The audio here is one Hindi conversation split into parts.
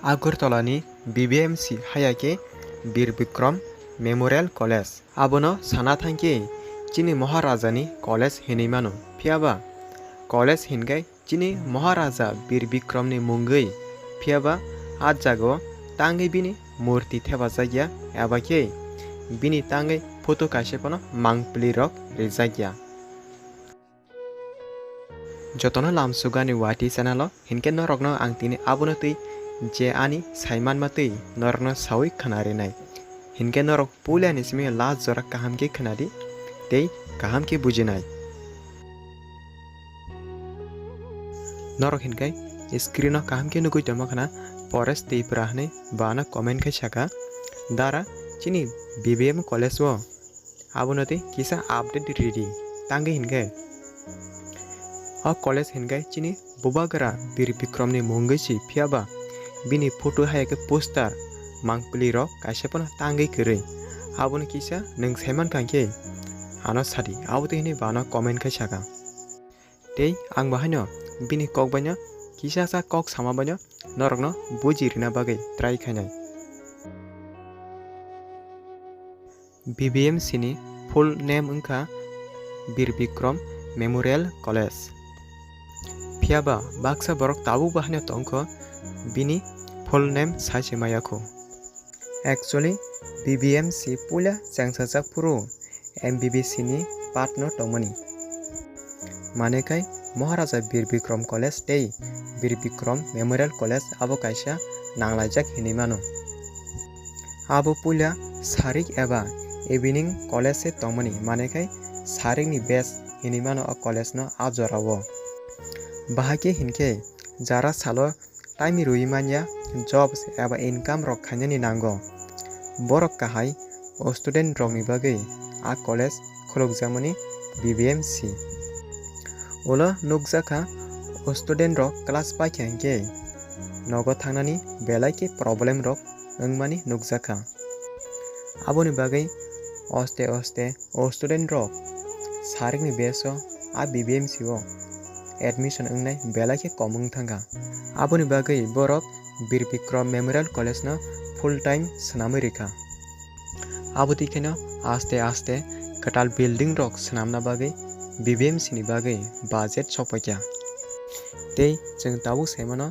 आगरतलानि BBMC हायाके बीर बिक्रम मेमोरियल कलेज आबोनो साना थांखि चिनी महाराजानि कलेज हिनैमानो फियाबा कलेज हिनगाय चिनी महाराजा बीर बिक्रमनि मुंगै फियाबा आज जागो तांगै बिनि मूर्ति थेबा जागिया एबाके बिनि तांगै फोटो कासेपनो मांगप्ली रक रेजागिया जतनो लामसुगानि वाटी चैनल हिनके नरकनो आं तिनि आबोनो तै जे आनी साइमान मतै नरकनो सावै खनारेनाय हिनके नरक पुलियानि सिमे लाज जरा काहाम के खनादि तै काहाम के बुजिनाय नरक हिनके स्क्रीन काहाम के नुगै तमखना परेस तै प्राहने बाना कमेंट के छका दारा चिनी BBM कॉलेज वो आबोनो तै किसा अपडेट रेडी तांगे हिनके आ कॉलेज हिनगाय चिनी बुबागरा बीर बिक्रमनि मुंगैसि फियाबा बिनि फोटो हायके पोस्टर मांगप्ली रक कासेपन तांगै करै आबोनो किसा नों साइमान कांके आनो सादि आबोते हिने Bano comment kai saka tei ang bahaino bini kok baino kisa sa kok sama baino norokno bujirina bagai try khainai BBMC ni full name wngkha बीर बिक्रम मेमोरियल कॉलेज फियाबा बाक्सा बरक ताबु बाहायनो तंखो बिनि फुल नेम साइसे मायाखो एक्चुअली BBMC पुला चांसाजा पुरो MBBC नि पार्टनो तमनि मानेखाय महाराजा बीर बिक्रम कॉलेज तै बीर बिक्रम मेमोरियल कॉलेज आबो कायसा नांलायजाक हिनैमानो आबो पुला सारिक एबा इभिनिंग कॉलेज से तमनि मानेखाय सारिकनि बेस हिनैमानो अ कॉलेज न आजरावो बाहाके हिनके जारा सालो टाइम रुइमानिया जॉब्स एबा इनकाम रक खायनानि नांगो बरक काहाय स्टूडेंट रकनि बागै आ कॉलेज खुलुकजामनि BBMC ओला नुकजाखा स्टूडेंट रक क्लास पाइखांके नगो थांनानि बेलायके प्रॉब्लेम रक ओंमानि नुकजाखा आबोनि बागै अस्ते स्टूडेंट रक सारिकनि बेसो आ BBMC ओ एडमिशन ओंनाय बेलायके कमंग थांगा आबोनि बागै बरक बीर बिक्रम मेमोरियल कॉलेज न फुल टाइम सनामै रेखा आबो दिखेनो आस्ते कटाल बिल्डिंग रक सनामना बागै BBMC नि बागै बाजेट सपायजा तै जों ताबु सेमानो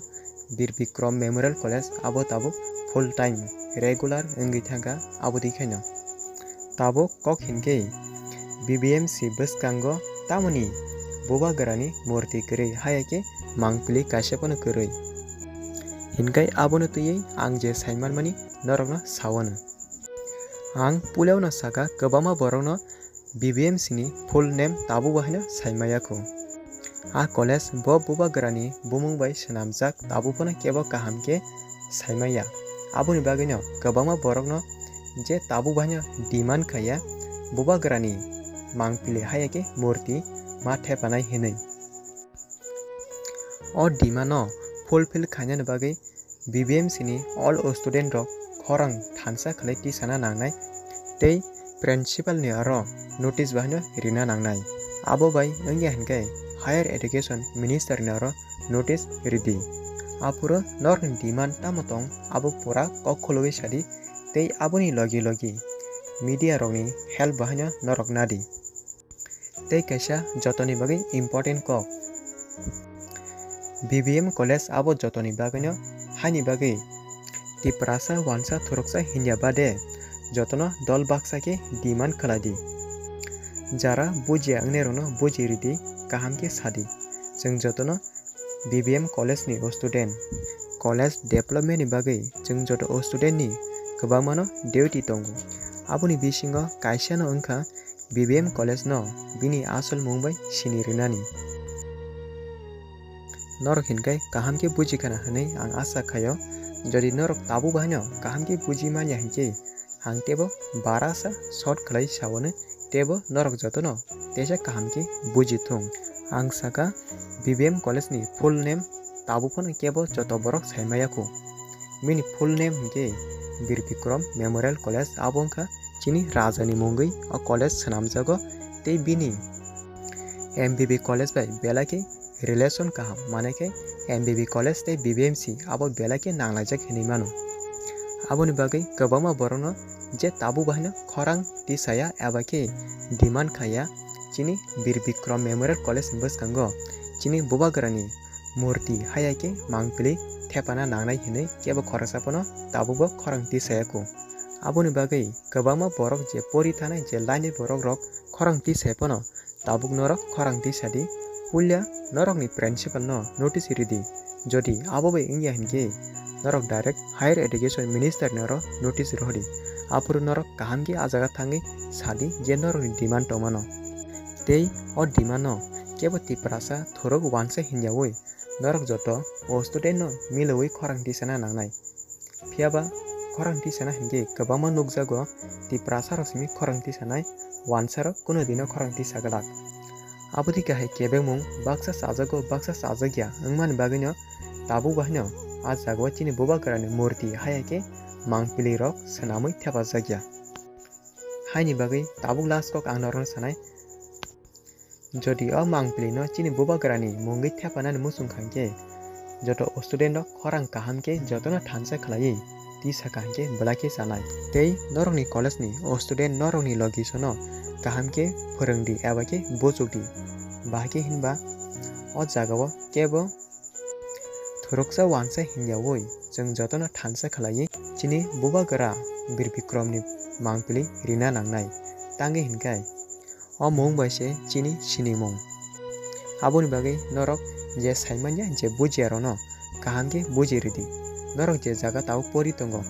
बीर बिक्रम मेमोरियल कॉलेज आबो ताबु फुल टाइम रेगुलर ओंगै थांगा आबो दिखेनो ताबो कक हिनके BBMC बसकांगो तामनि बुबागरानि मूर्ति करै हायाके मांगप्ली कासेपन करै हिनकाय आबोनो तयै आं जे साइमान मानि नरकनो सावनो आं पुलावनो साका गोबामा बरकनो BBMC नि फुल नेम ताबु बाहायनो साइमायाखो आ कॉलेज ब बुबागरानि बुमुंबाय सनामजाक ताबुफोनो केबो काहामके साइमाया आबोनि बागैनो गोबामा बरकनो जे ताबु बाहायनो डिमांड खाया बुबागरानि मांगप्ली हायाके मूर्ति माथे बानाय हिनै अ डिमानो फुलफिल खायनानि बागै BBMC नि ऑल स्टूडेंट रक खरं थानसा खलै टिसाना नांनाय तै प्रिंसिपल नि आरो नोटिस बाहायनो रिना नांनाय आबो बाय ओंगे हिनके हायर एजुकेशन मिनिस्टर नि आरो नोटिस रिदि आपुरो नरन डिमांड तामतों आबो पूरा कखलुबै सादि तै आबोनि लगी मीडिया रकनि हेल्प बाहायनो नरक नादि तै कैसा जतनि बागै इम्पोर्टेंट क BBM कॉलेज आबो जतनि बागैनो हानि बागै तिप्रासा वानसा थुरकसा हिन्या बादे जतनो दल बाक्सा के डिमांड खलादि जारा बुजिया अंगनेरनो बुजिरिदि काहामके सादि जों जतनो BBM कॉलेज नि स्टूडेंट कॉलेज डेवलपमेंट नि बागै जों जत स्टूडेंट नि गोबांमानो डिउटी दंगो आबोनि बिसिङो कायसानो ओंखा BBM कॉलेज न बिनि आसल मुंबाय सिनिरिनानि नरक हिनकाय काहामके बुजिखाना हनै आं आशा खायो जदि नरक ताबु बाहायनो काहामके बुजि मानिया हिनके आं तेबो बारासा शॉर्ट खलाय सावनो तेबो नरक जतनो तेजा काहामके बुजिथुं आं साका BBM कॉलेज नि फुल नेम ताबुफोन केबो जत बरक साइमायाखो मिनि फुल नेम हिनके बीर बिक्रम मेमोरियल कॉलेज आबोंखा चिनी राजानि मुंगै अ कॉलेज सनामजागो तै बिनि MBB कॉलेज बाय बेलाके relation kaham mane ke MBB college tei BBMC abo belai ke nanglajak hinui mano aboni bagui kwbangma borok no je tabu bahino khorang tisaya eba ke demand khaya chini Bir Bikrom Memorial College ni bwskango chini bubagorani murti haya ke mangpili thepana nangnai hinui kebo khoroksapono tabubo khorang tisayako aboni bagui kwbangma borok je pori thanai je laini borok rok khorang tisayapono tabuk norok khorang tisadi pulia norok ni principal no notice ridi jodi abobai ingya hinke norok direct higher education minister noro notice rohdi apuru norok kaham ke ajaga thangi sadi je norok ni demand tomano tei o demand no kebo tiprasa thorok wansa hinjawoi norok joto o student no miloi khorang tisana nangnai phiaba khorang tisana hinke kwbangma nukjago tiprasa rosmi khorang tisanai wansaro kuno dino khorang tisagalak abodi kahai kebengmung baksa sajagya wngmani bagino tabu bahino a jago chini bubagorani murti hayake mangpili rok swnamui thepajagya haini bagui tabuk last kok ang norno sanai jodi o mangpili no chini bubagorani mungui thepanani musung khangke joto student rok khorang kaham ke jotono thansa khlai tisa kaham blake sanai tei norokni college ni o student norokni logi sono kaham ke phorongdi eba ke bojokdi bahke hinba o jagao kebo thoroksa wansa hinjawoi jeng jotono thansa khlai chini bubagora Bir Bikrom ni mangpili rina nangnai tangi hinkai o mung baise chini sini mung aboni bagui norok je saimanya je bujiaro no kaham ke bujiridi norok je jaga tau pori tongo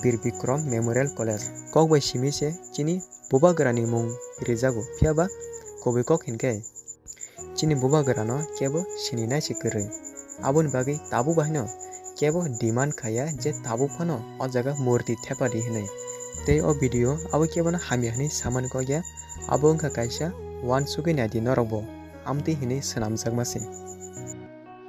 Bir Bikrom Memorial College kok bai simi se chini bubagorani mung rijago phiaba kobe kok hinkai chini bubagora no kebo sini nai sikrui aboni bagui tabu bahino kebo demand khaya je tabu phano o jaga murti thepadi hinai tei o video abo kebono hami hani saman ko ya abo wngkha kaisa 1 sugui nadi norokbo amti hinui swnamjak mase।